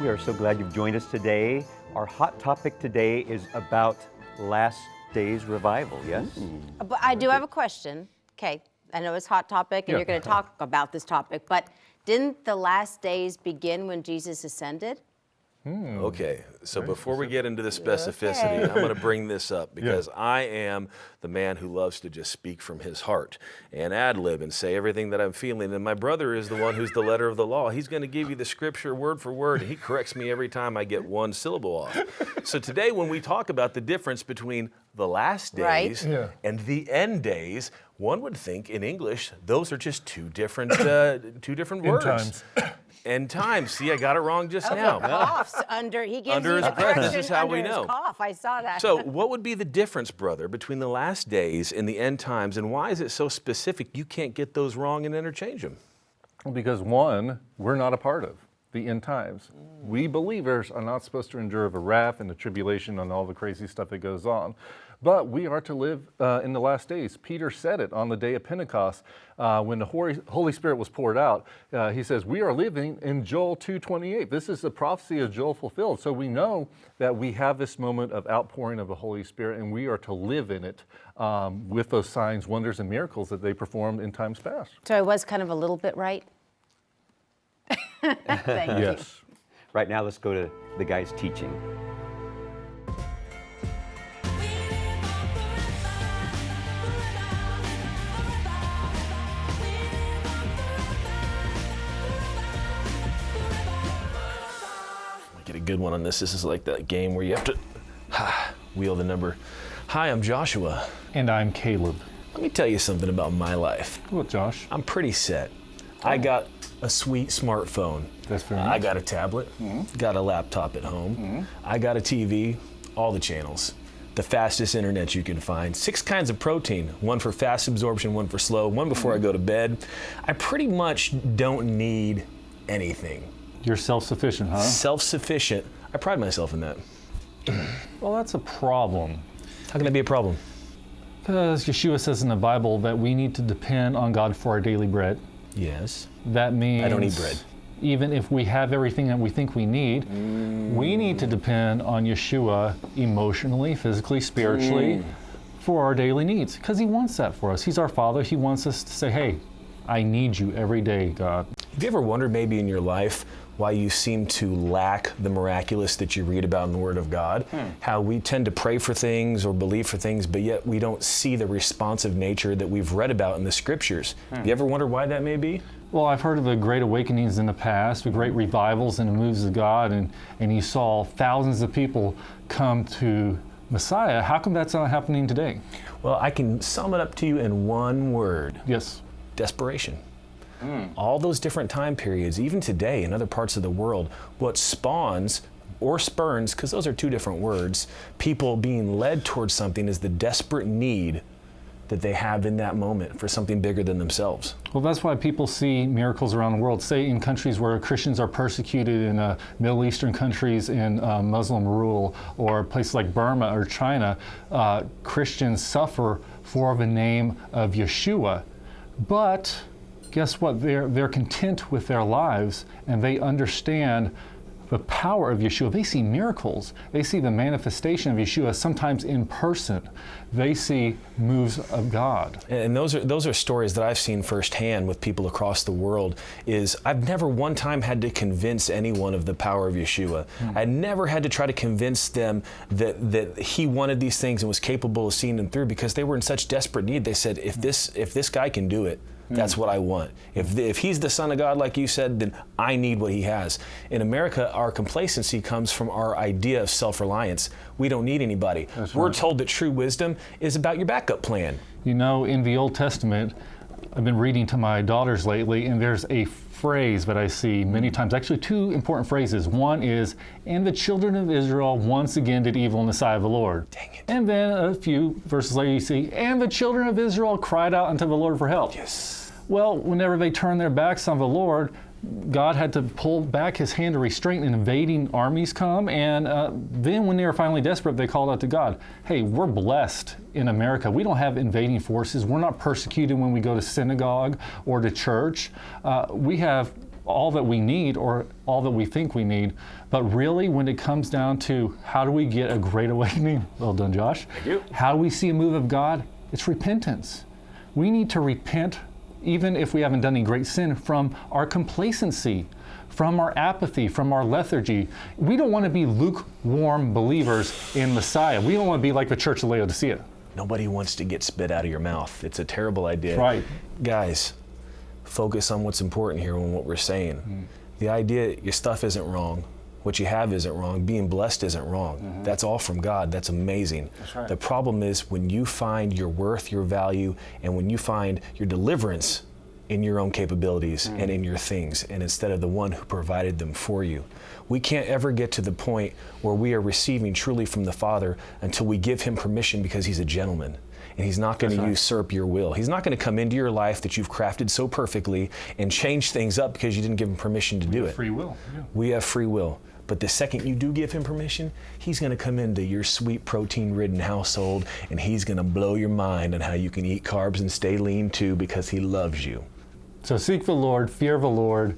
We are so glad you've joined us today. Our hot topic today is about last days revival, yes? But I do have a question. Okay, I know it's hot topic and you're going to talk about this topic, but didn't the last days begin when Jesus ascended? Okay, so before we get into the specificity, I'm going to bring this up because I am the man who loves to just speak from his heart and ad-lib and say everything that I'm feeling. And my brother is the one who's the letter of the law. He's going to give you the scripture word for word, and he corrects me every time I get one syllable off. So today when we talk about the difference between the last days and the end days, one would think in English those are just two different words. End times. See, I got it wrong just now. Coughs he gives Under you his the breath. correction This is how we under his know. cough. I saw that. So what would be the difference, brother, between the last days and the end times, and why is it so specific you can't get those wrong and interchange them? Well, because one, we're not a part of the end times. We believers are not supposed to endure the wrath and the tribulation and all the crazy stuff that goes on. But we are to live in the last days. Peter said it on the day of Pentecost when the Holy Spirit was poured out. He says, we are living in Joel 2:28. This is the prophecy of Joel fulfilled. So we know that we have this moment of outpouring of the Holy Spirit, and we are to live in it with those signs, wonders, and miracles that they performed in times past. So I was kind of a little bit right? Thank you. Yes. Right now, let's go to the guy's teaching. Get a good one on this. This is like that game where you have to wheel the number. Hi, I'm Joshua. And I'm Caleb. Let me tell you something about my life. Well, Josh. I'm pretty set. I got a sweet smartphone. That's very nice. I got a tablet, got a laptop at home. I got a TV, all the channels. The fastest internet you can find. 6 kinds of protein, one for fast absorption, one for slow, one before I go to bed. I pretty much don't need anything. You're self-sufficient, huh? Self-sufficient. I pride myself in that. Well, that's a problem. How can that be a problem? Because Yeshua says in the Bible that we need to depend on God for our daily bread. Yes. That means I don't eat bread. Even if we have everything that we think we need, we need to depend on Yeshua emotionally, physically, spiritually for our daily needs. Because he wants that for us. He's our Father. He wants us to say, hey, I need you every day, God. Have you ever wondered maybe in your life why you seem to lack the miraculous that you read about in the Word of God? How we tend to pray for things or believe for things, but yet we don't see the responsive nature that we've read about in the Scriptures. You ever wonder why that may be? Well, I've heard of the great awakenings in the past, the great revivals and the moves of God, and you saw thousands of people come to Messiah. How come that's not happening today? Well, I can sum it up to you in one word. Yes. Desperation. All those different time periods, even today in other parts of the world, what spawns or spurns, because those are two different words, people being led towards something is the desperate need that they have in that moment for something bigger than themselves. Well, that's why people see miracles around the world. Say in countries where Christians are persecuted, in Middle Eastern countries, in Muslim rule, or places like Burma or China, Christians suffer for the name of Yeshua. But guess what? They're content with their lives, and they understand the power of Yeshua. They see miracles. They see the manifestation of Yeshua, sometimes in person. They see moves of God. And those are stories that I've seen firsthand with people across the world. Is I've never one time had to convince anyone of the power of Yeshua. I never had to try to convince them that he wanted these things and was capable of seeing them through, because they were in such desperate need. They said, if this guy can do it, that's what I want. If he's the Son of God, like you said, then I need what he has. In America, our complacency comes from our idea of self-reliance. We don't need anybody. We're told that true wisdom is about your backup plan. You know, in the Old Testament, I've been reading to my daughters lately, and there's a phrase that I see many times, actually 2 important phrases. One is, and the children of Israel once again did evil in the sight of the Lord. Dang it. And then a few verses later you see, and the children of Israel cried out unto the Lord for help. Yes. Well, whenever they turned their backs on the Lord, God had to pull back his hand of restraint, and invading armies come. And then when they were finally desperate, they called out to God. Hey, we're blessed in America. We don't have invading forces. We're not persecuted when we go to synagogue or to church. We have all that we need or all that we think we need. But really, when it comes down to how do we get a great awakening, well done, Josh. Thank you. How do we see a move of God? It's repentance. We need to repent, even if we haven't done any great sin, from our complacency, from our apathy, from our lethargy. We don't want to be lukewarm believers in Messiah. We don't want to be like the Church of Laodicea. Nobody wants to get spit out of your mouth. It's a terrible idea. Right. Guys, focus on what's important here and what we're saying. The idea your stuff isn't wrong, what you have isn't wrong, being blessed isn't wrong. That's all from God. That's amazing. That's right. The problem is when you find your worth, your value, and when you find your deliverance in your own capabilities and in your things, and instead of the one who provided them for you. We can't ever get to the point where we are receiving truly from the Father until we give him permission, because he's a gentleman. And he's not going to usurp your will. He's not going to come into your life that you've crafted so perfectly and change things up because you didn't give him permission to do it. Free will. Yeah. We have free will. But the second you do give him permission, he's going to come into your sweet protein-ridden household, and he's going to blow your mind on how you can eat carbs and stay lean too, because he loves you. So seek the Lord, fear the Lord,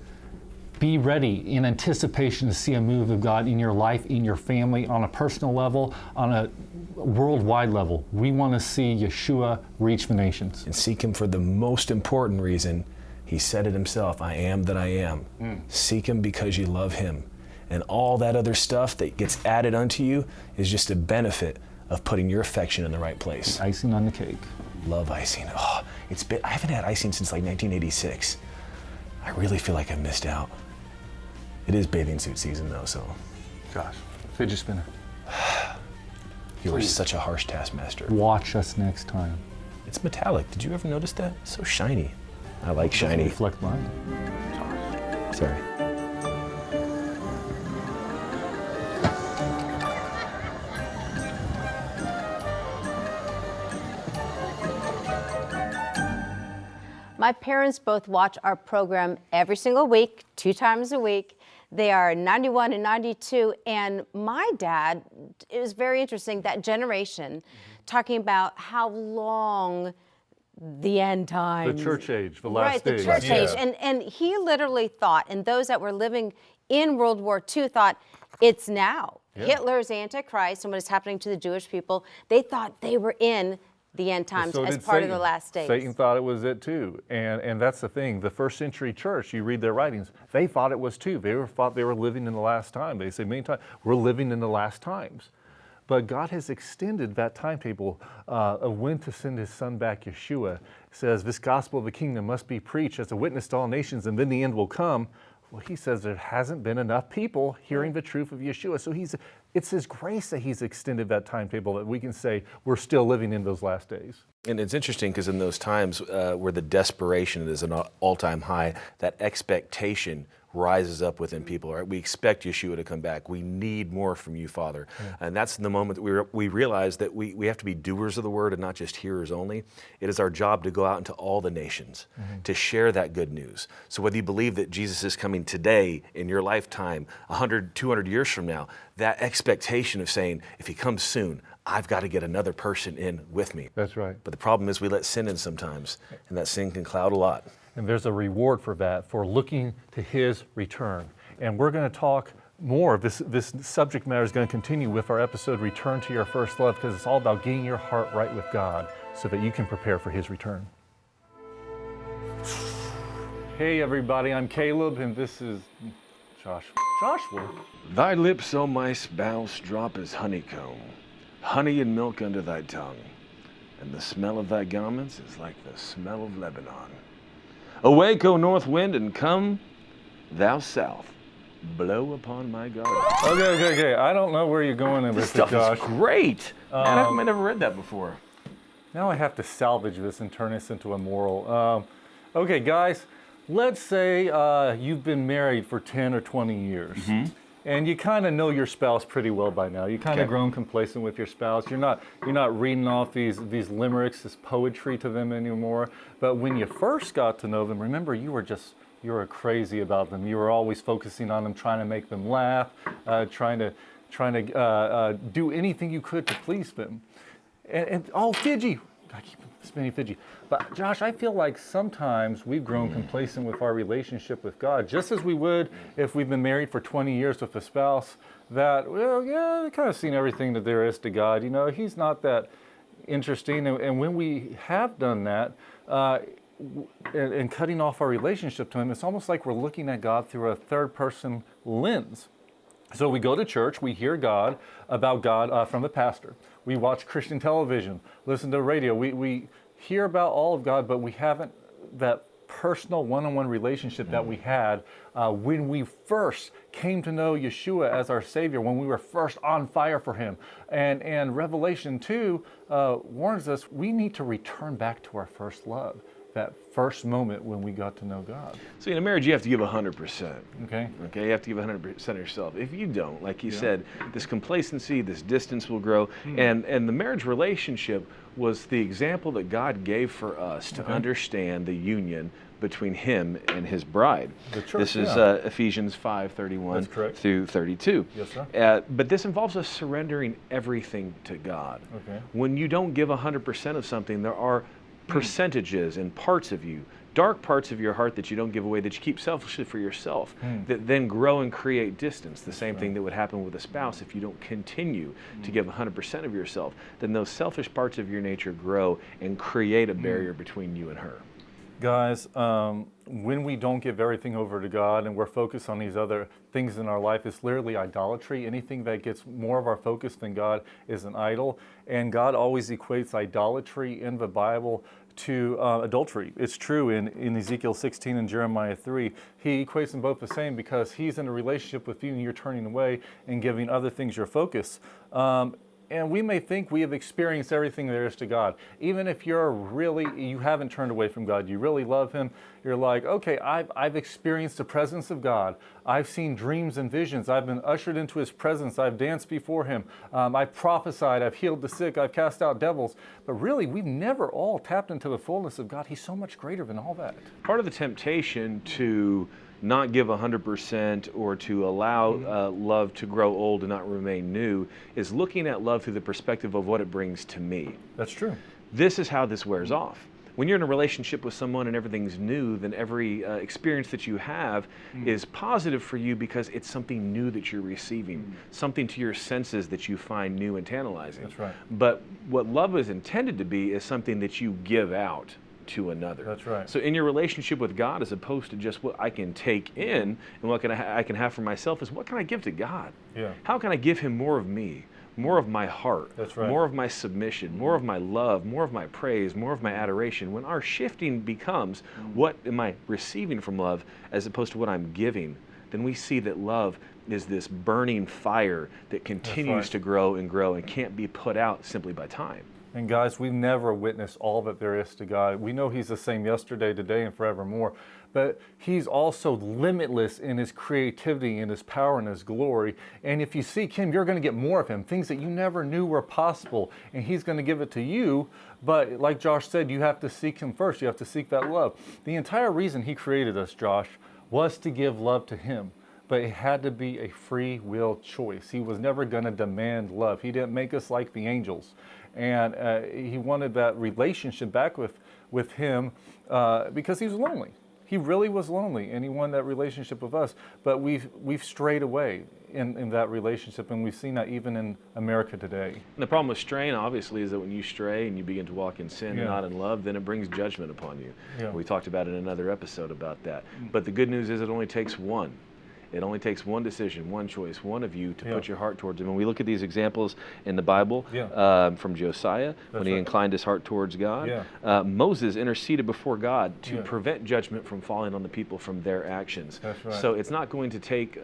be ready in anticipation to see a move of God in your life, in your family, on a personal level, on a worldwide level. We want to see Yeshua reach the nations. And seek him for the most important reason. He said it himself, I am that I am. Seek him because you love him. And all that other stuff that gets added unto you is just a benefit of putting your affection in the right place. Icing on the cake. Love icing. Oh, I haven't had icing since like 1986. I really feel like I've missed out. It is bathing suit season though, so. Gosh, fidget spinner. You are such a harsh taskmaster. Watch us next time. It's metallic. Did you ever notice that? It's so shiny. I like shiny. Reflect mine. Sorry. My parents both watch our program every single week, 2 times a week. They are 91 and 92, and my dad, it was very interesting, that generation, talking about how long the end times. The church age, the last days. Right, the church age. And he literally thought, and those that were living in World War II thought, it's now. Yeah. Hitler's Antichrist and what is happening to the Jewish people, they thought they were in the end times as part of the last days. Satan thought it was it too. And that's the thing. The first century church, you read their writings, they thought it was too. They thought they were living in the last time. They say many times, we're living in the last times. But God has extended that timetable of when to send his son back, Yeshua. It says this gospel of the kingdom must be preached as a witness to all nations, and then the end will come. Well, he says there hasn't been enough people hearing the truth of Yeshua. So it's his grace that he's extended that timetable, that we can say we're still living in those last days. And it's interesting because in those times where the desperation is an all-time high, that expectation rises up within people, right? We expect Yeshua to come back. We need more from you, Father. Yeah. And that's the moment that we realize that we have to be doers of the word and not just hearers only. It is our job to go out into all the nations, to share that good news. So whether you believe that Jesus is coming today, in your lifetime, 100, 200 years from now, that expectation of saying, if he comes soon, I've got to get another person in with me. That's right. But the problem is we let sin in sometimes, and that sin can cloud a lot. And there's a reward for that, for looking to his return. And we're going to talk more. This subject matter is going to continue with our episode, Return to Your First Love, because it's all about getting your heart right with God so that you can prepare for his return. Hey everybody, I'm Caleb, and this is Joshua. Thy lips, O my spouse, drop as honeycomb, honey and milk under thy tongue, and the smell of thy garments is like the smell of Lebanon. Awake, O north wind, and come, thou south, blow upon my garden. Okay. I don't know where you're going with This this, Josh. stuff is great. Man, I've never read that before. Now I have to salvage this and turn this into a moral. Okay, guys, let's say you've been married for 10 or 20 years. And you kind of know your spouse pretty well by now. You kind of grown complacent with your spouse. You're not reading off these limericks, this poetry to them anymore. But when you first got to know them, remember you were crazy about them. You were always focusing on them, trying to make them laugh, trying to do anything you could to please them. And oh, Fidgy, I keep this spinny fidgety. But Josh, I feel like sometimes we've grown complacent with our relationship with God, just as we would if we've been married for 20 years with a spouse that, well, yeah, they've kind of seen everything that there is to God. You know, he's not that interesting. And when we have done that, and cutting off our relationship to him, it's almost like we're looking at God through a third person lens. So we go to church, we hear about God from the pastor. We watch Christian television, listen to radio. We hear about all of God, but we haven't that personal one-on-one relationship that we had when we first came to know Yeshua as our Savior, when we were first on fire for him. And Revelation 2 warns us we need to return back to our first love, that first moment when we got to know God. So in a marriage, you have to give 100%. Okay. Okay, you have to give 100% of yourself. If you don't, like you said, this complacency, this distance will grow. And the marriage relationship was the example that God gave for us to understand the union between him and his bride. The church, this is Ephesians 5:31 through 32. Yes, sir. But this involves us surrendering everything to God. Okay. When you don't give 100% of something, there are percentages and parts of you, dark parts of your heart that you don't give away, that you keep selfishly for yourself, that then grow and create distance. The same thing that would happen with a spouse. If you don't continue to give 100% of yourself, then those selfish parts of your nature grow and create a barrier between you and her. Guys, when we don't give everything over to God and we're focused on these other things in our life, it's literally idolatry. Anything that gets more of our focus than God is an idol. And God always equates idolatry in the Bible to adultery. It's true in Ezekiel 16 and Jeremiah 3. He equates them both the same because he's in a relationship with you and you're turning away and giving other things your focus. And we may think we have experienced everything there is to God. Even if you haven't turned away from God, you really love him, you're like, okay, I've experienced the presence of God. I've seen dreams and visions. I've been ushered into his presence. I've danced before him. I've prophesied. I've healed the sick. I've cast out devils. But really, we've never all tapped into the fullness of God. He's so much greater than all that. Part of the temptation to not give 100% or to allow love to grow old and not remain new is looking at love through the perspective of what it brings to me. That's true. This is how this wears off. When you're in a relationship with someone and everything's new, then every experience that you have is positive for you because it's something new that you're receiving, something to your senses that you find new and tantalizing. That's right. But what love is intended to be is something that you give out to another. That's right. So in your relationship with God, as opposed to just what I can take in and what I can have for myself, is what can I give to God? Yeah. How can I give him more of me, more of my heart, That's right. more of my submission, more of my love, more of my praise, more of my adoration? When our shifting becomes what am I receiving from love as opposed to what I'm giving, then we see that love is this burning fire that continues to grow and can't be put out simply by time. And guys, we've never witnessed all that there is to God. We know he's the same yesterday, today, and forevermore. But he's also limitless in his creativity and his power and his glory. And if you seek him, you're going to get more of him, things that you never knew were possible. And he's going to give it to you. But like Josh said, you have to seek him first. You have to seek that love. The entire reason he created us, Josh, was to give love to him. But it had to be a free will choice. He was never going to demand love. He didn't make us like the angels. And he wanted that relationship back with him because he was lonely. He really was lonely, and he wanted that relationship with us. But we've strayed away in that relationship, and we've seen that even in America today. And the problem with straying, obviously, is that when you stray and you begin to walk in sin and not in love, then it brings judgment upon you. Yeah. We talked about it in another episode about that. But the good news is it only takes one. It only takes one decision, one choice, one of you to put your heart towards him. And we look at these examples in the Bible from Josiah, when he inclined his heart towards God. Moses interceded before God to prevent judgment from falling on the people from their actions. That's right. So it's not going to take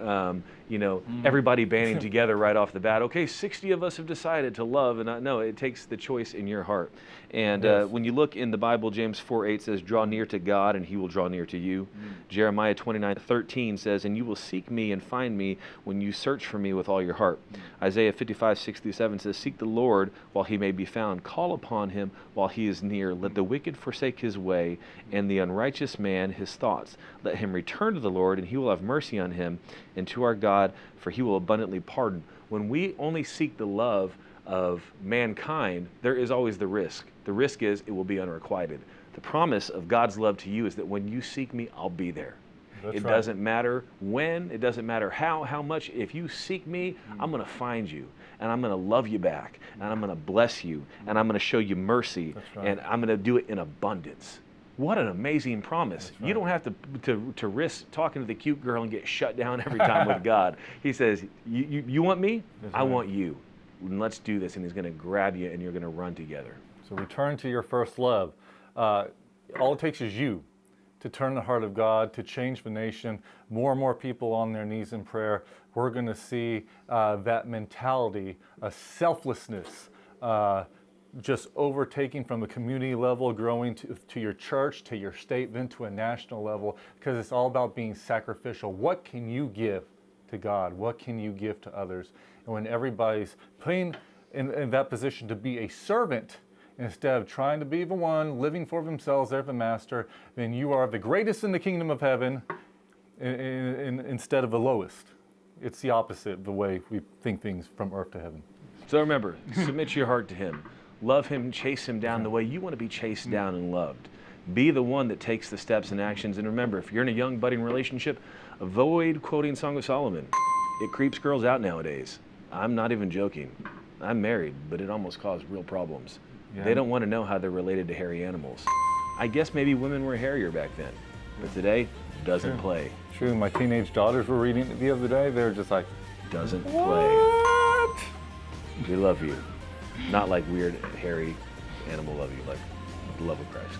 everybody banding together right off the bat. Okay, 60 of us have decided to love, and no, it takes the choice in your heart. And when you look in the Bible, James 4:8 says, "Draw near to God, and he will draw near to you." Jeremiah 29:13 says, "And you will seek me and find me when you search for me with all your heart." Isaiah 55:6-7 says, "Seek the Lord while he may be found. Call upon him while he is near. Let the wicked forsake his way, and the unrighteous man his thoughts. Let him return to the Lord, and he will have mercy on him, and to our God, for he will abundantly pardon." When we only seek the love of mankind, there is always the risk. The risk is it will be unrequited. The promise of God's love to you is that when you seek me, I'll be there. It doesn't matter when, it doesn't matter how much. If you seek me, I'm going to find you, and I'm going to love you back, and I'm going to bless you, and I'm going to show you mercy, and I'm going to do it in abundance. What an amazing promise. You don't have to risk talking to the cute girl and get shut down every time with God. He says, you want me? I want you. And let's do this. And he's going to grab you, and you're going to run together. So return to your first love. All it takes is you to turn the heart of God, to change the nation, more and more people on their knees in prayer. We're going to see that mentality, a selflessness, just overtaking from the community level, growing to your church, to your state, then to a national level, because it's all about being sacrificial. What can you give to God? What can you give to others? And when everybody's putting in that position to be a servant, instead of trying to be the one, living for themselves, they're the master, then you are the greatest in the kingdom of heaven instead of the lowest. It's the opposite, the way we think things from earth to heaven. So remember, submit your heart to him. Love him, chase him down the way you want to be chased down and loved. Be the one that takes the steps and actions. And remember, if you're in a young budding relationship, avoid quoting Song of Solomon. It creeps girls out nowadays. I'm not even joking. I'm married, but it almost caused real problems. Yeah. They don't want to know how they're related to hairy animals. I guess maybe women were hairier back then, but today doesn't play. True. My teenage daughters were reading it the other day. They were just like, doesn't what? Play. We love you. Not like weird, hairy animal love you, like the love of Christ.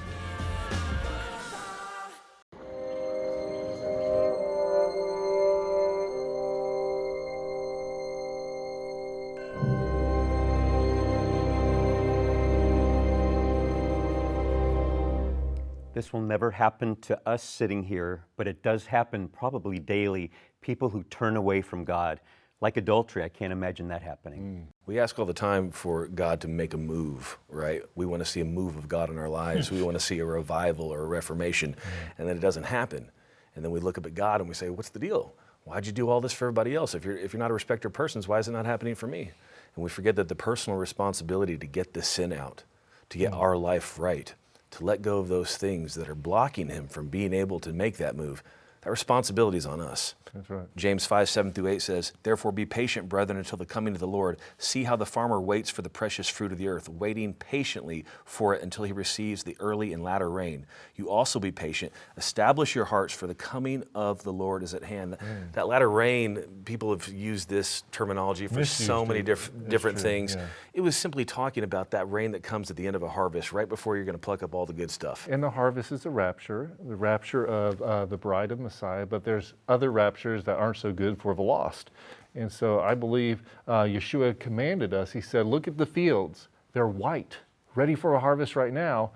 This will never happen to us sitting here, but it does happen probably daily. People who turn away from God. Like adultery, I can't imagine that happening. We ask all the time for God to make a move, right? We want to see a move of God in our lives. We want to see a revival or a reformation, and then it doesn't happen. And then we look up at God and we say, what's the deal? Why'd you do all this for everybody else? If you're not a respecter of persons, why is it not happening for me? And we forget that the personal responsibility to get this sin out, to get our life right, to let go of those things that are blocking him from being able to make that move, that responsibility is on us. That's right. James 5:7-8 says, "Therefore be patient, brethren, until the coming of the Lord. See how the farmer waits for the precious fruit of the earth, waiting patiently for it until he receives the early and latter rain. You also be patient. Establish your hearts, for the coming of the Lord is at hand." That latter rain, people have used this terminology for so many different things. Yeah. It was simply talking about that rain that comes at the end of a harvest, right before you're going to pluck up all the good stuff. And the harvest is the rapture of the bride of Messiah, but there's other raptures that aren't so good for the lost. And so I believe Yeshua commanded us. He said, look at the fields. They're white, ready for a harvest right now.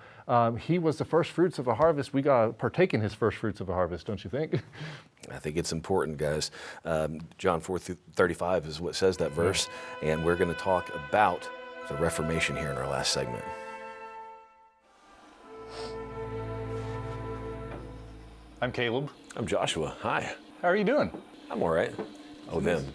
He was the first fruits of a harvest. We got to partake in his first fruits of a harvest, don't you think? I think it's important, guys. John 4:35 is what says that verse. And we're going to talk about the Reformation here in our last segment. I'm Caleb. I'm Joshua. Hi. How are you doing? I'm all right. Oh, them.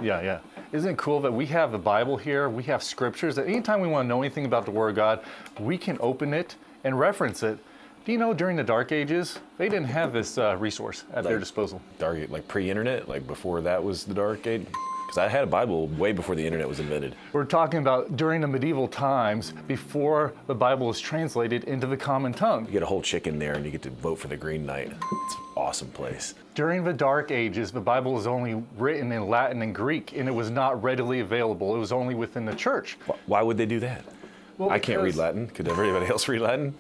Yeah. Isn't it cool that we have the Bible here? We have scriptures that anytime we want to know anything about the Word of God, we can open it and reference it. Do you know during the Dark Ages, they didn't have this resource at their disposal? Dark, like pre-internet, like before that was the Dark Age? Because I had a Bible way before the internet was invented. We're talking about during the medieval times, before the Bible was translated into the common tongue. You get a whole chicken there and you get to vote for the Green Knight. It's an awesome place. During the Dark Ages, the Bible was only written in Latin and Greek, and it was not readily available. It was only within the church. Why would they do that? Well, I can't read Latin. Could everybody else read Latin?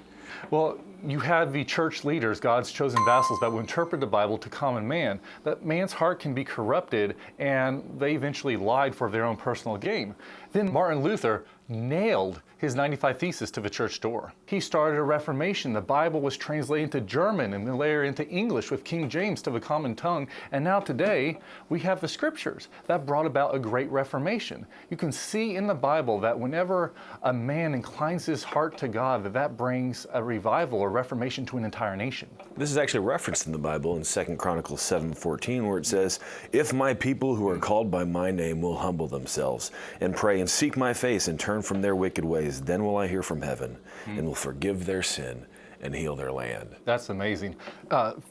Well, you had the church leaders, God's chosen vassals, that would interpret the Bible to common man. That man's heart can be corrupted, and they eventually lied for their own personal gain. Then Martin Luther nailed his 95 Thesis to the church door. He started a Reformation. The Bible was translated into German and then later into English with King James to the common tongue. And now today, we have the scriptures that brought about a great Reformation. You can see in the Bible that whenever a man inclines his heart to God, that brings a revival or reformation to an entire nation. This is actually referenced in the Bible in 2 Chronicles 7:14, where it says, "If my people who are called by my name will humble themselves and pray and seek my face and turn from their wicked ways, then will I hear from heaven and will forgive their sin and heal their land." That's amazing.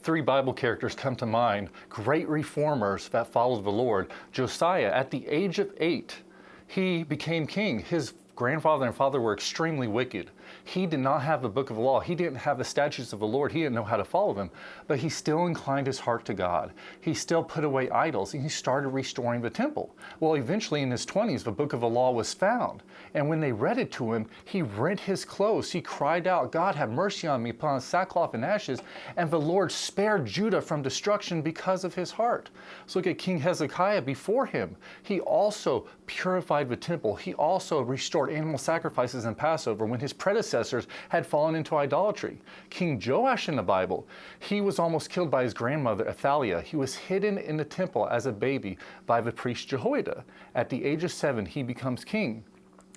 3 Bible characters come to mind, great reformers that followed the Lord. Josiah, at the age of 8, he became king. His grandfather and father were extremely wicked. He did not have the book of the law. He didn't have the statutes of the Lord. He didn't know how to follow them. But he still inclined his heart to God. He still put away idols, and he started restoring the temple. Well, eventually in his 20s, the book of the law was found. And when they read it to him, he rent his clothes. He cried out, "God, have mercy on me," upon sackcloth and ashes. And the Lord spared Judah from destruction because of his heart. So look at King Hezekiah before him. He also purified the temple. He also restored animal sacrifices and Passover when his predecessors had fallen into idolatry. King Joash in the Bible, he was almost killed by his grandmother Athaliah. He was hidden in the temple as a baby by the priest Jehoiada. At the age of 7, he becomes king.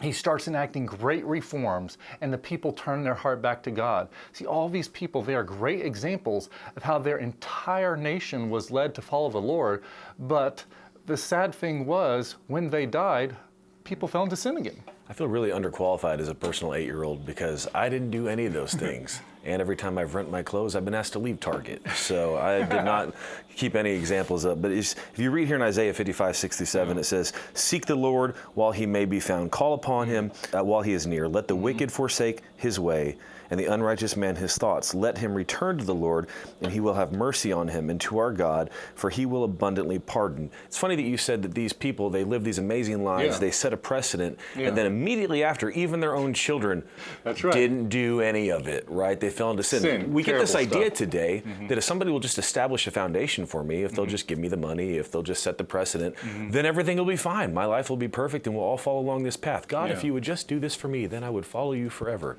He starts enacting great reforms, and the people turn their heart back to God. See, all these people, they are great examples of how their entire nation was led to follow the Lord. But the sad thing was, when they died, people fell into sin again. I feel really underqualified as a personal 8-year-old because I didn't do any of those things. And every time I've rent my clothes, I've been asked to leave Target. So I did not keep any examples of. But if you read here in Isaiah 55:6-7, it says, "Seek the Lord while he may be found. Call upon him while he is near. Let the wicked forsake his way, and the unrighteous man his thoughts. Let him return to the Lord, and he will have mercy on him, and to our God, for he will abundantly pardon." It's funny that you said that these people, they live these amazing lives, Yeah. they set a precedent, and then immediately after, even their own children That's right. didn't do any of it, right? They fell into sin. We get this Terrible idea stuff. today that if somebody will just establish a foundation for me, if they'll just give me the money, if they'll just set the precedent, then everything will be fine. My life will be perfect, and we'll all follow along this path. God, if you would just do this for me, then I would follow you forever.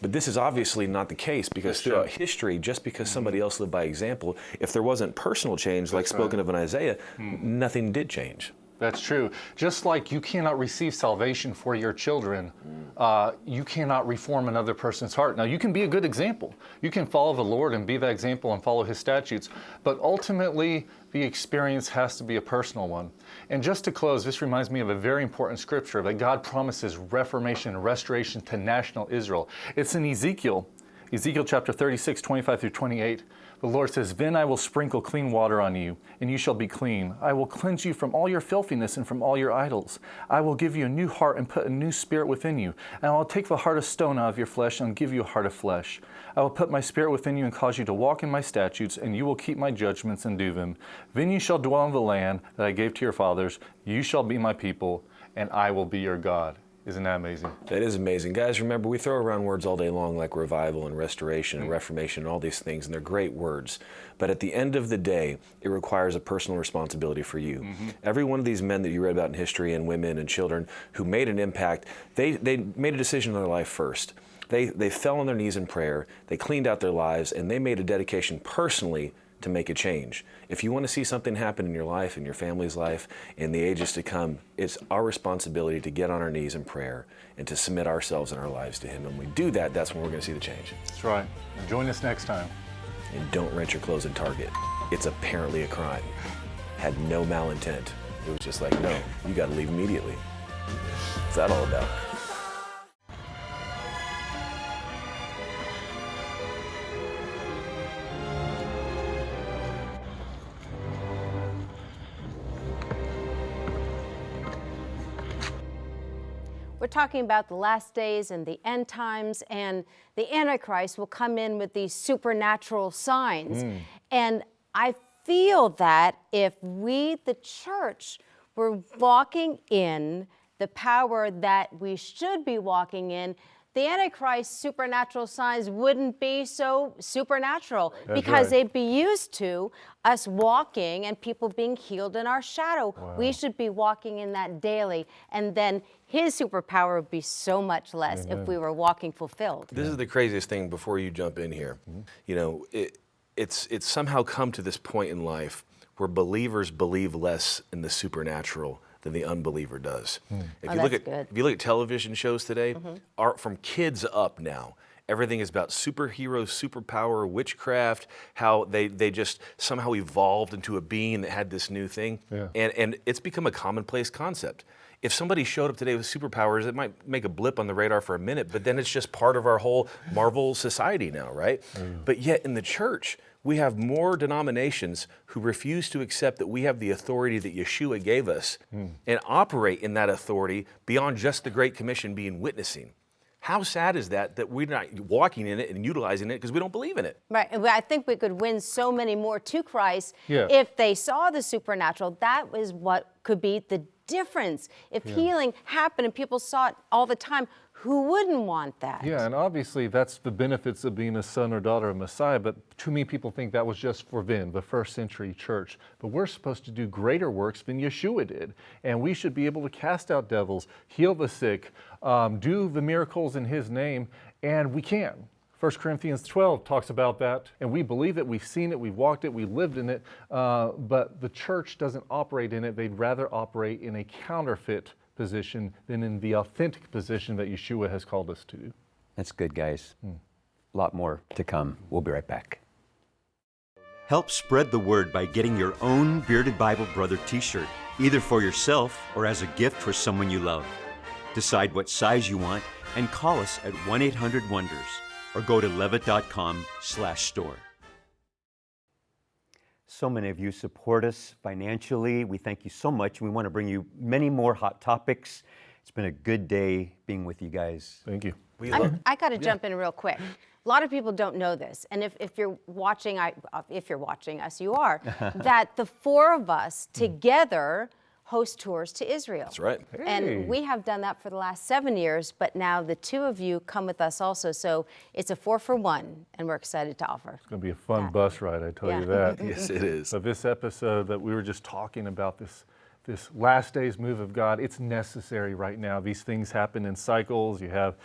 But this is obviously not the case, because throughout history, just because somebody else lived by example, if there wasn't personal change, like spoken of in Isaiah, nothing did change. That's true. Just like you cannot receive salvation for your children, you cannot reform another person's heart. Now, you can be a good example. You can follow the Lord and be that example and follow his statutes, but ultimately, the experience has to be a personal one. And just to close, this reminds me of a very important scripture that God promises reformation and restoration to national Israel. It's in Ezekiel chapter 36, 25-28. The Lord says, "Then I will sprinkle clean water on you, and you shall be clean. I will cleanse you from all your filthiness and from all your idols. I will give you a new heart and put a new spirit within you. And I will take the heart of stone out of your flesh and give you a heart of flesh. I will put my spirit within you and cause you to walk in my statutes, and you will keep my judgments and do them. Then you shall dwell in the land that I gave to your fathers. You shall be my people, and I will be your God." Isn't that amazing? That is amazing. Guys, remember, we throw around words all day long like revival and restoration and reformation and all these things, and they're great words. But at the end of the day, it requires a personal responsibility for you. Every one of these men that you read about in history, and women and children who made an impact, they made a decision in their life first. They fell on their knees in prayer, they cleaned out their lives, and they made a dedication personally to make a change. If you want to see something happen in your life, in your family's life, in the ages to come, it's our responsibility to get on our knees in prayer and to submit ourselves and our lives to him. And when we do that, that's when we're going to see the change. That's right. And join us next time. And don't rent your clothes in Target. It's apparently a crime. Had no malintent. It was just like, no, you got to leave immediately. What's that all about? We're talking about the last days and the end times, and the Antichrist will come in with these supernatural signs. And I feel that if we, the church, were walking in the power that we should be walking in, the Antichrist supernatural signs wouldn't be so supernatural That's because right. they'd be used to us walking and people being healed in our shadow. We should be walking in that daily, and then his superpower would be so much less if we were walking fulfilled. This is the craziest thing before you jump in here. You know, it's somehow come to this point in life where believers believe less in the supernatural than the unbeliever does. If you look at television shows today, from kids up now, everything is about superheroes, superpower, witchcraft, how they just somehow evolved into a being that had this new thing. And it's become a commonplace concept. If somebody showed up today with superpowers, it might make a blip on the radar for a minute, but then it's just part of our whole Marvel society now, right? But yet in the church, we have more denominations who refuse to accept that we have the authority that Yeshua gave us and operate in that authority beyond just the Great Commission being witnessing. How sad is that we're not walking in it and utilizing it because we don't believe in it? Right. And I think we could win so many more to Christ Yeah. if they saw the supernatural. That was what could be the difference. If healing happened and people saw it all the time, who wouldn't want that? Yeah, and obviously that's the benefits of being a son or daughter of Messiah, but too many people think that was just for then, the first century church. But we're supposed to do greater works than Yeshua did, and we should be able to cast out devils, heal the sick, do the miracles in his name, and we can. 1 Corinthians 12 talks about that, and we believe it, we've seen it, we've walked it, we lived in it, but the church doesn't operate in it. They'd rather operate in a counterfeit position than in the authentic position that Yeshua has called us to. That's good, guys. A lot more to come. We'll be right back. Help spread the word by getting your own Bearded Bible Brother t-shirt, either for yourself or as a gift for someone you love. Decide what size you want and call us at 1-800-WONDERS or go to levitt.com/store. So many of you support us financially. We thank you so much. We want to bring you many more hot topics. It's been a good day being with you guys. Thank you. I got to jump in real quick. A lot of people don't know this, and if you're watching, if you're watching us, you are, that the four of us together host tours to Israel. That's right. And we have done that for the last 7 years, but now the two of you come with us also. So it's a 4-for-1, and we're excited to offer. It's going to be a fun bus ride, I tell you that. Yes, it is. So this episode that we were just talking about, this last days move of God, it's necessary right now. These things happen in cycles. You have,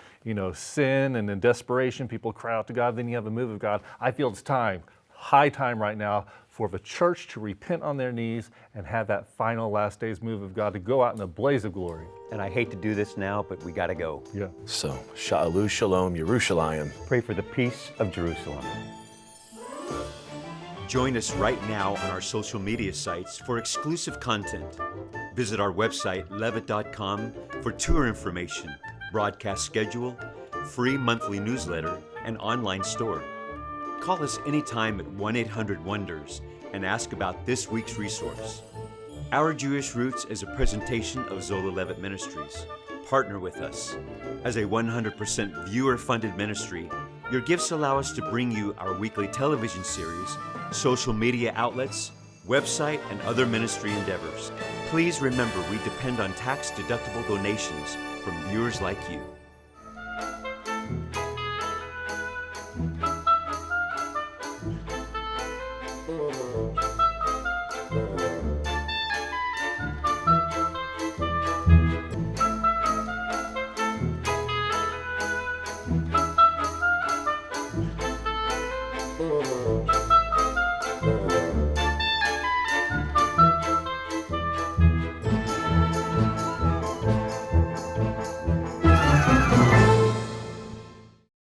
sin, and in desperation, people cry out to God. Then you have a move of God. I feel it's time, high time right now, for the church to repent on their knees and have that final last days move of God to go out in a blaze of glory. And I hate to do this now, but we got to go. Yeah. So, Sha'alu Shalom Yerushalayim. Pray for the peace of Jerusalem. Join us right now on our social media sites for exclusive content. Visit our website, levitt.com, for tour information, broadcast schedule, free monthly newsletter, and online store. Call us anytime at 1-800-WONDERS and ask about this week's resource. Our Jewish Roots is a presentation of Zola Levitt Ministries. Partner with us. As a 100% viewer-funded ministry, your gifts allow us to bring you our weekly television series, social media outlets, website, and other ministry endeavors. Please remember we depend on tax-deductible donations from viewers like you.